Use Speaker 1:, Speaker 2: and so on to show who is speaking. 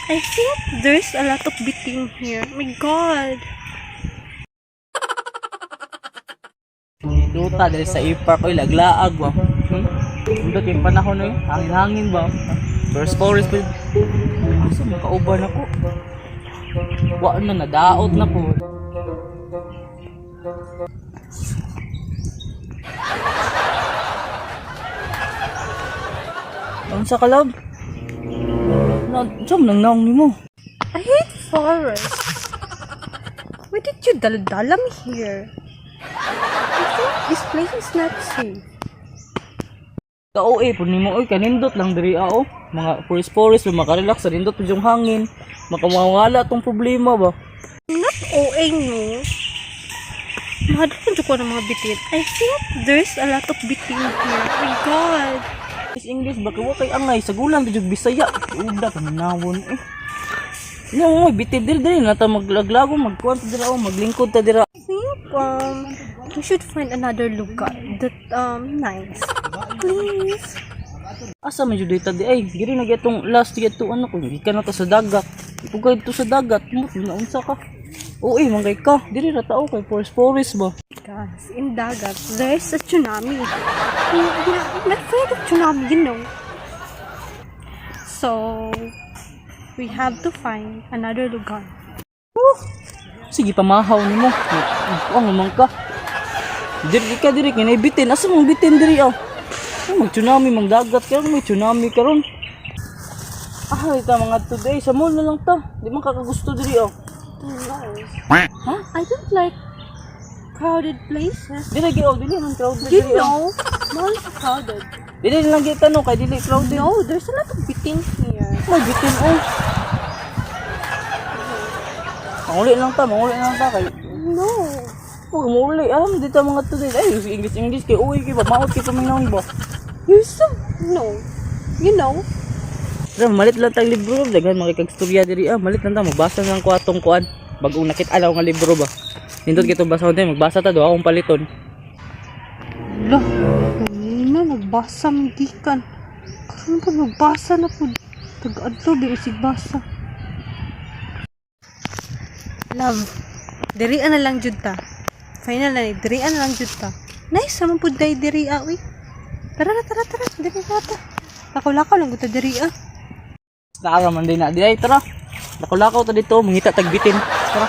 Speaker 1: I think there's a lot of bitin here. Oh my god.
Speaker 2: Duta dahil sa ipark oy laglaag ba. Undot yung panahon oy, hangin-hangin ba. First forest pa. Asa makauban ako. Wa na nadaot na ko. Ang sa kalab. Jom nang naong ni mo.
Speaker 1: I hate forest. Why did you dala me here? I think this place is not safe.
Speaker 2: Kao po nimo oy kanindot lang diri oh. Mga forest makarelax sa nindot yung hangin. Makamawala tong problema ba.
Speaker 1: Not OA no. Mahadlan ko ng mga bitin. I think there's a lot of bitin here. Oh my god.
Speaker 2: English baka wa kay angay sa gulan jud Bisaya. Uda panawon eh. No, bitin diri na ta maglaglago magkuan ta dira maglingkod ta dira.
Speaker 1: I think we should find another lugar that nice. Please.
Speaker 2: Asa man jud dita di ay giri na getong last get to ano ko gikan na ta sa dagat. Ipugay to sa dagat mo na unsa ka. Oo manggay ka diri ra tao kay forest ba.
Speaker 1: Guys, in dagat there's a tsunami. I'm not afraid of tsunami, you know. So we have to find another lugar.
Speaker 2: Sige pamahaw nimo. Ang man ka. Diri kinay bitin. Asa mong bitin diri oh? Mag tsunami mang dagat karon may tsunami karon. Ita mga today sa mall na lang ta. Di man kakagusto diri oh.
Speaker 1: Huh? I don't like crowded places.
Speaker 2: Dili man crowded
Speaker 1: You
Speaker 2: diri, oh.
Speaker 1: know, mall is crowded.
Speaker 2: Dili lang kita no kay dili crowded.
Speaker 1: No, there's a lot of bittings here.
Speaker 2: May bitin oh. Manguli lang ta kay.
Speaker 1: No.
Speaker 2: Oh, muli. Alam dito mga today. Ay, English kay uwi kay ba maot kay paminaw ba.
Speaker 1: You're so no. You know.
Speaker 2: Pero malit lang tang libro, daghan makikagstorya diri malit lang ta magbasa ng kuatong kuan. Bagong nakit-alaw nga libro ba. Nindot kitong basahon tayo, magbasa ta do akong paliton.
Speaker 1: Lah, kanina nagbasa mandikan. Karon pa nagbasa na po. Tag-adto di usig basa. Love, dirian na lang jud ta. Final na ni, dirian na lang jud ta. Nice naman po day dirian, uy. Tara, diri na ta. Lakaw-lakaw lang guta dirian.
Speaker 2: Naara man din na. Di ay tara. Lakaw-lakaw ta dito, mangita tagbitin. Tara.